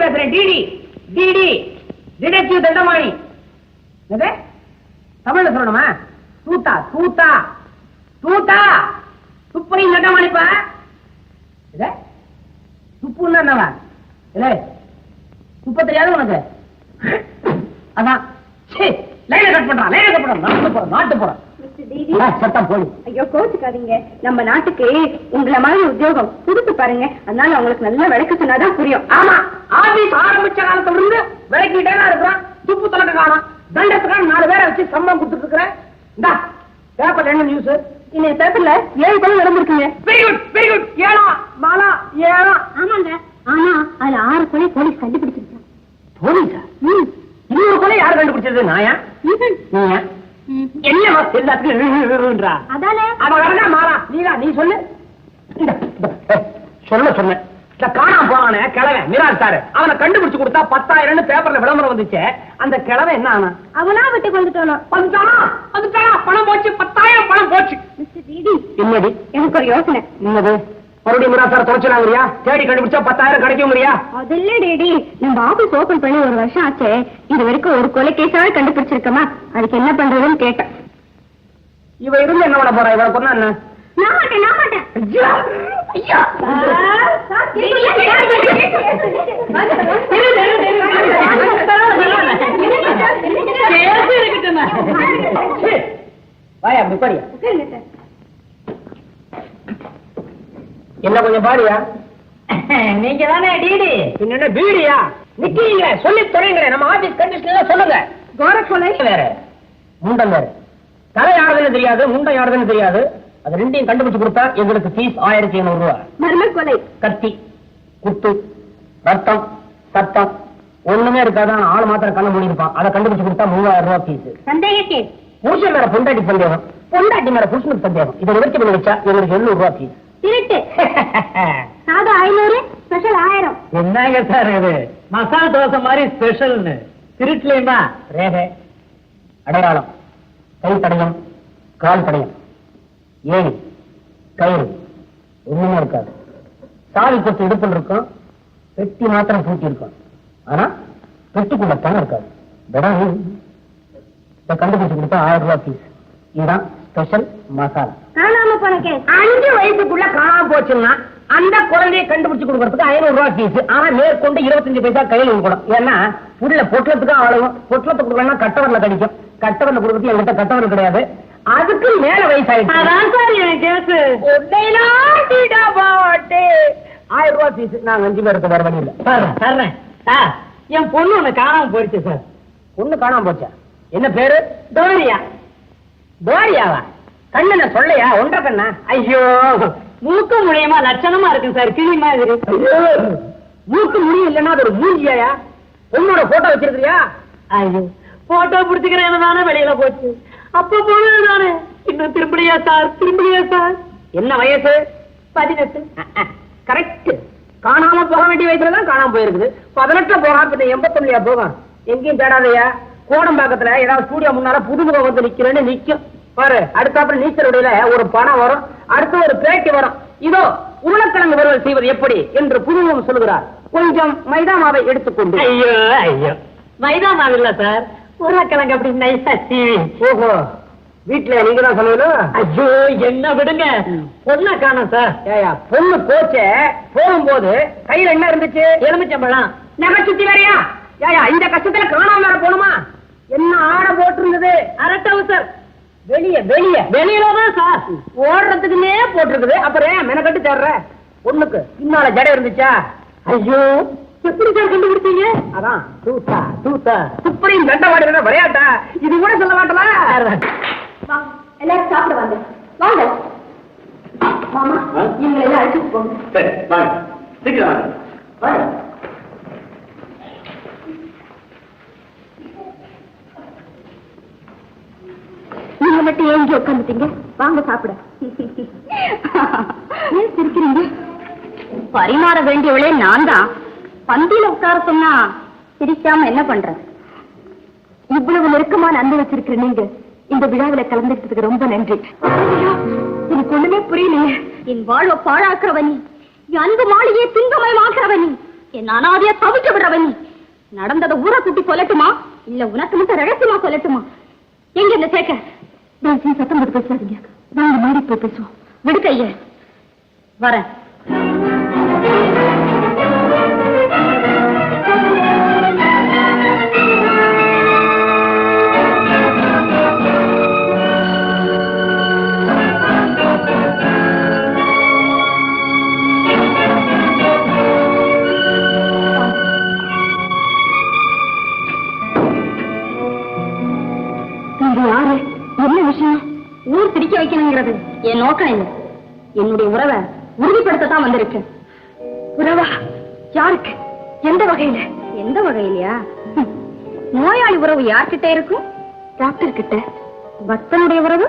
பேசுறேன். டிடி டிடி டிடெக்டிவ் தண்டமாணி. தமிழ்ல சொல்லணுமா? தூத்தா தூத்தா தூத்தா துப்பை தண்டமாணிப்பா. துப்புன்னா என்னவா? இல்லை துப்ப தெரியாது உனக்கு? அதான் லைனை கட் பண்றான், லைனை கட் பண்றான். நாட்டு போறோம் சத்தம் போய். ஐயோ கோச்சுக்காதீங்க, நம்ம நாட்டுக்கு உங்களை மாதிரி உத்தியோகம் புதுசு பாருங்க, அதனால அவங்களுக்கு நல்லா விளக்க சொன்னாதான் புரியும். ஆமா, ஆபீஸ் ஆரம்பிச்ச காலத்துல இருந்து விளக்கிட்டே தான் இருக்கிறான். துப்பு தொலைக்க காணும், தண்டத்துக்கான 4 பேரை வச்சு சம்பளம் கொடுத்துட்டு இருக்கிறேன். இந்தா பேப்பர் என்ன நியூஸ்? இன்னைக்கு பேப்பர்ல 7 கொலை நடந்திருக்குங்க. Very good very good. 7 மாலா 7. ஆமாங்க, ஆனா அதுல 6 கொலை போலீஸ் கண்டுபிடிச்சிருக்காங்க. போலீஸா? இன்னொரு கொலை யாரு கண்டுபிடிச்சது? நாயா? நீயா? என்னமா எல்லாத்துக்கும் அதானே அவன் மாறா? நீ சொல்லு. சொன்ன காணாம போனானே கிழவன் மிராஸ்தாரு, அவனை கண்டுபிடிச்சு கொடுத்தா 10,000 பேப்பர்ல விளம்பரம் வந்துச்சு. அந்த கிழவன் என்ன ஆனா? அவனா விட்டு வந்துட்டானா? பணம் போச்சு, 10,000 பணம் போச்சு. என்னடி? எனக்கு ஒரு யோசனை. என்னது? மறுபடியும் மிராசார தொலைச்சுறாங்கறியா? தேடி கண்டுபிடிச்சா 10,000 கிடைக்கும்ங்கறியா? அது இல்ல டேடி, நம்ம ஆபீஸ் ஓபன் பண்ணி 1 வருஷம் ஆச்சு, இது வரைக்கும் ஒரு கொலை கேஸாவே கண்டுபிடிச்சிருக்கமா? அதுக்கு என்ன பண்றதுன்னு கேட்டேன். இவ இருந்து என்ன பண்ண போறா? இவளை கொன்னா என்ன? நான் மாட்டேன். ஐயா வாயா முப்படியா என்ன கொஞ்சம் பாரியா? நீங்க தானே டிடி? என்ன பீடியா? நிக்கிறீங்க சொல்லி தொலைங்க. நம்ம ஆபீஸ் கண்டிஷன் சொல்லுங்க. கோரக்கொலை வேற, முண்டம் வேற. தலை யாருதுன்னு தெரியாது, முண்டம் யாருதுன்னு தெரியாது. அது ரெண்டையும் கண்டுபிடிச்சு கொடுத்தா எங்களுக்கு ஃபீஸ் 1500 ரூபாய். மர்மக்கொலை, கத்தி, குத்து, ரத்தம், சத்தம் ஒண்ணுமே இருக்காது. ஆள் மாத்திரம் கண்ண மூடி இருப்பான். அதை கண்டுபிடிச்சு கொடுத்தா 3000 ரூபாய் ஃபீஸ். சந்தேக கேஸ், புருஷன் மேல பொண்டாட்டி சந்தேகம், பொண்டாட்டி மேல புருஷனுக்கு சந்தேகம். இதை நிவர்த்தி பண்ணி வச்சா எங்களுக்கு 700 ரூபாய் ஃபீஸ். திருட்டு சாதா 500, ஸ்பெஷல் 1000. என்னங்க சார் இது? மசாலா தோசை மாதிரி ஸ்பெஷல்னு திருட்டுலயுமா? ரேகை, அடையாளம், கை தடயம், கால் தடயம், ஏணி, கயிறு ஒண்ணுமே இருக்காது. சாவி கொத்து இடுப்பில் இருக்கும், பெட்டி மாத்திரம் பூட்டி இருக்கும். ஆனா பெட்டிக்குள்ள பணம் இருக்காது. கண்டுபிடிச்சு கொடுத்தா 1000 ரூபாய் ஃபீஸ். இதுதான் ஸ்பெஷல் மசாலா. காணாம போன கேஸ். 5 வயசுக்குள்ள காணாம போச்சுன்னா அந்த குழந்தையை கண்டுபிடிச்சு கொடுக்கறதுக்கு 500 ரூபாய் ஃபீஸ். ஆனா மேற்கொண்டு 25 பைசா கையில் கொடுக்கணும். ஏன்னா புள்ள பொட்டலத்துக்கு ஆளுவும், பொட்டலத்தை கொடுக்கணும்னா கட்டவரில் கிடைக்கும். கட்டவரில் கொடுக்கறது என்கிட்ட கட்டவர் கிடையாது. அதுக்கு மேல வயசாயிடுச்சு. 1000 ரூபாய் ஃபீஸ். நாங்க 5 பேருக்கு வேற வழி இல்ல. என் பொண்ணு ஒண்ணு காணாம போயிடுச்சு சார். பொண்ணு காணாம போச்சா? என்ன பேரு? டோரியா. டோரியாவா? கண்ணு சொல்லையா? 1.5 கண்ணா? ஐயோ, மூக்கு முடியுமா லட்சணமா இருக்கு சார், கிளி மாதிரி. மூக்கு முடியும் இல்லன்னா அது ஒரு மூஞ்சியா? பொண்ணோட போட்டோ வச்சிருக்கியா? ஐயோ, போட்டோ பிடிச்சுக்கிறேன் தானே வெளியில போச்சு. அப்ப போனதுதானே. இன்னும் திரும்பலையா சார்? என்ன வயசு? 18. கரெக்ட். காணாம போக வேண்டிய வயசுலதான் காணாம போயிருக்குது. 18 போகாம 89 போகும். எங்கேயும் தேடாதையா. கோடம்பாக்கத்துல ஏதாவது ஸ்டூடியோ முன்னால புதுமுகம் வந்து நிக்கிறேன்னு நிக்கும் பாரு. அடுத்தாப்புல நீச்சல் உடையில ஒரு பணம் வரும், அடுத்து ஒரு பேட்டி வரும். இதோ உருளைக்கிழங்கு வறுவல் செய்வது எப்படி என்று புதுமுகம் சொல்லுகிறார். கொஞ்சம் மைதா மாவை எடுத்துக்கொண்டு. ஐயோ ஐயோ, மைதா மாவு இல்ல சார், உருளைக்கிழங்கு அப்படி நைசா சீவி. ஓஹோ, வீட்டுல நீங்க தான் சொல்லணும். ஐயோ என்ன விடுங்க, பொண்ணை காணோம் சார். ஏயா பொண்ணு போச்சே, போகும்போது கையில என்ன இருந்துச்சு? எலுமிச்சம்பழம். நகை சுத்தி வேறையா? ஏயா இந்த கஷ்டத்துல காணாம வேற போணுமா? என்ன ஆடை போட்டிருந்தது? அரட்டவு சார். வெளியிலதான் சார் ஓடுறதுக்குன்னே போட்டிருக்குது. அப்புறம் மெனக்கட்டு தேடுற. பொண்ணுக்கு பின்னால ஜடை இருந்துச்சா? ஐயோ, எப்படி சார் கண்டுபிடிச்சீங்க? அதான் தூத்தா துப்பரையும் தண்டவாடு விளையாட்டா? இது கூட சொல்ல மாட்டலாம். எல்லாரும் சாப்பிட வாங்க. மாமா, நீங்க எல்லாம் அழைச்சிட்டு போங்க. நீங்க மட்டும் ஏங்கி உட்காந்துட்டீங்க, வாங்க சாப்பிட. ஏன் சிரிக்கிறீங்க? பரிமாற வேண்டியவளே நான் தான். பந்தியில உட்கார சொன்னா சிரிக்காம என்ன பண்றது? இவ்வளவு நெருக்கமான அன்பு வச்சிருக்கிற நீங்க இந்த விழாவில கலந்துக்கிட்டதுக்கு ரொம்ப நன்றி. எனக்கு ஒண்ணுமே புரியலையே. என் வாழ்வை பாழாக்குறவனி, என் அன்பு மாளிகையை திங்கமயமாக்குறவனி, என் அனாதையா தவிக்க விடுறவன் நீ. நடந்ததை ஊரை கூட்டி சொல்லட்டுமா இல்ல உனக்கு மட்டும் ரகசியமா சொல்லட்டுமா? எங்க இந்த சேகர்? சத்தம் போட்டு பேசாதீங்க, வாங்க மாடி போய் பேசுவோம். விடு கைய. வரேன். யாரு? என்ன விஷயம்? ஊர் பிடிக்க வைக்கணுங்கிறது என் நோக்கம் இல்லை. என்னுடைய உறவை உறுதிப்படுத்தத்தான் வந்திருக்கேன். உறவா? யாருக்கு? எந்த வகையில? எந்த வகையிலயா? நோயாளி உறவு யார்கிட்ட இருக்கும்? டாக்டர் கிட்ட. பக்தனுடைய உறவு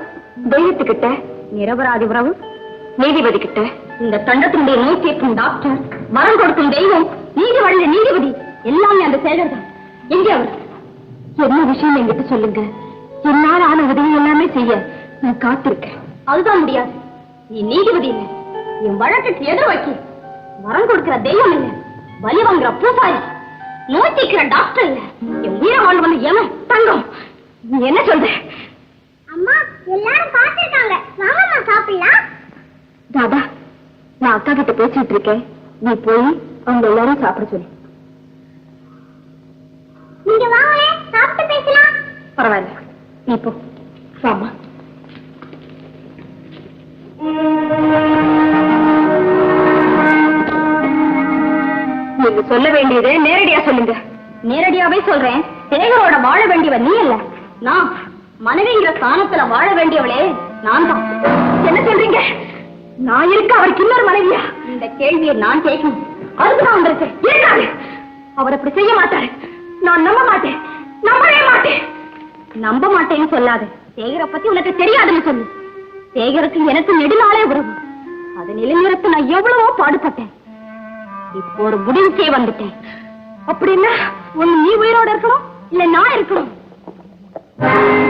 தெய்வத்துக்கிட்ட. நிரபராதி உறவு நீதிபதி கிட்ட. இந்த தண்டத்தினுடைய நோய் தீர்க்கும் டாக்டர், வரம் கொடுக்கும் தெய்வம், நீதி வழங்க நீதிபதி எல்லாமே அந்த சேகர் தான். எங்கே அவர்? என்ன விஷயம் என்கிட்ட சொல்லுங்க. என்னால் ஆன உதவி எல்லாமே செய்ய நான் காத்திருக்கேன். அதுதான் முடியாது. நீ நீதிபதி இல்லை, என் வழக்குக்கு எதிர் வைக்க வரம் கொடுக்கிற தெய்வம் இல்லை, வலி வாங்குற பூசாரி, நோய் தீர்க்கிற டாக்டர் இல்லை, என் உயிரை வாழ்ந்து வந்து ஏன தங்கம். நீ என்ன சொல்ற? அம்மா எல்லாரும் காத்திருக்காங்க, வாங்கம்மா சாப்பிடலாம். தாதா, நான் அக்கா கிட்ட பேசிட்டு இருக்கேன், நீ போய் அவங்க எல்லாரும் சாப்பிட சொல்லு. நீங்க வாங்க, சாப்பிட்டு பேசலாம். பரவாயில்ல, நீ போ. வாமா. நீங்க சொல்ல வேண்டியது நேரடியா சொல்லுங்க. நேரடியாவே சொல்றேன். சேகரோட வாழ வேண்டியவன் நீ அல்ல, நான். மனைவிங்கிற ஸ்தானத்துல வாழ வேண்டியவளே நான் தான். என்ன சொல்றீங்க? நான் இருக்க அவருக்கு இன்னொரு மனைவியா? இந்த கேள்வியை நான் கேட்கணும், அதுக்குதான் வந்திருக்கேன். இருக்காது, அவர் அப்படி செய்ய மாட்டாரு. நான் நம்ப மாட்டேன், நம்பவே மாட்டேன். நம்ப மாட்டேன்னு சொல்லாது. சேகரை பத்தி உனக்கு தெரியாதுன்னு சொல்லு. சேகருக்கு எனக்கு நெடுநாளே உறவு. அது நிலைநிறுத்த நான் எவ்வளவோ பாடுபட்டேன். இப்போ ஒரு முடிவுக்கே வந்துட்டேன். அப்படின்னா ஒண்ணு நீ உயிரோட இருக்கணும், இல்ல நான் இருக்கணும்.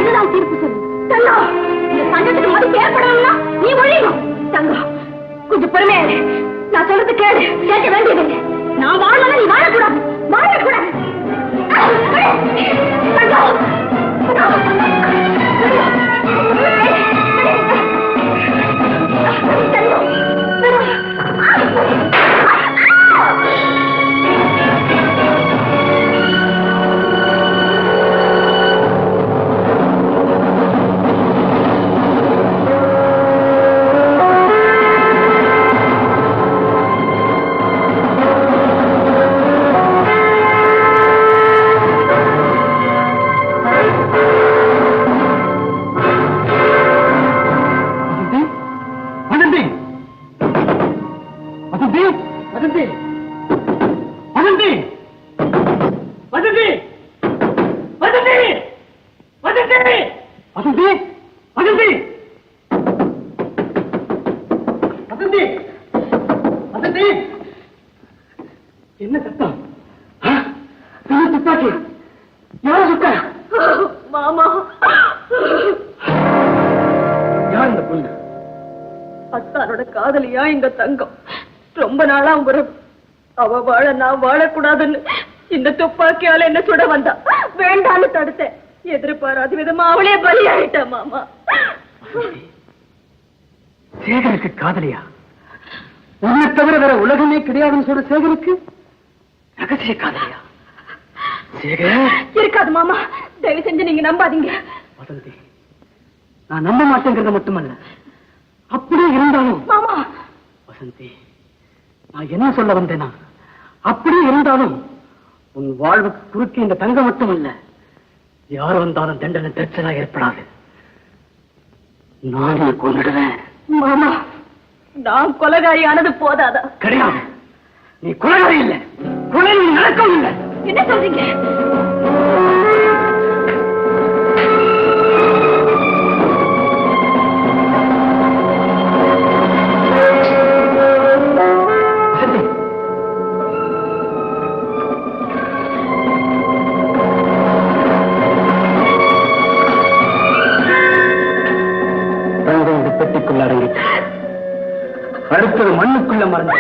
இதுதான் தீர்ப்பு சொல்லு. தங்கம், இந்த சங்கத்துக்கு மதிப்பு ஏற்படணும்னா நீ ஒழியணும். தங்கம், கொஞ்சம் பொறுமையா இரு. நான் சொல்றது கேளு. கேட்க வேண்டியதில்லை. நான் வாழல, நீ வாழக்கூடாது. வாழக்கூடாது. என்ன சத்தம்? துப்பாக்கி யார சுட்ட? மாமா, யார் இந்த பொண்ணு? அத்தானோட காதலியா இந்த தங்கம். ரொம்ப நாளா உறவு. அவ வாழ நான் வாழக்கூடாதுன்னு இந்த துப்பாக்கியால என்ன சுட வந்தா. வேண்டான்னு தடுத்தேன். எதிர்பாராத விதமா அவளே பலியாயிட்டா மாமா. சேகருக்கு காதலியா? உன்னை தவிர வேற உலகமே கிடையாதுன்னு சொல்ற சேகருக்கு ரகசிய காதலியா? சேகர் இருக்காது மாமா, தயவு செஞ்சு நீங்க நம்பாதீங்க. வசந்தி, நான் நம்ப மாட்டேங்கிறத மட்டுமல்ல, அப்படியே இருந்தாலும் மாமா. வசந்தி, நான் என்ன சொல்ல வந்தேனா, அப்படியே இருந்தாலும் உன் வாழ்வுக்கு குறுக்கே இந்த தங்கம் மட்டுமல்ல, யார் வந்தாலும் தண்டனை தற்சலா ஏற்படாது. நானே கொண்டுடுவேன். மாமா, நான் கொலைகாரி ஆனது போதாதா? கிடையாது, நீ கொலைகாரி இல்லை, கொலை நடக்கவும் இல்லை. என்ன சொல்றீங்க? பெட்டிக்குள்ள அடங்கிட்டு அடுத்தது மண்ணுக்குள்ள மறந்து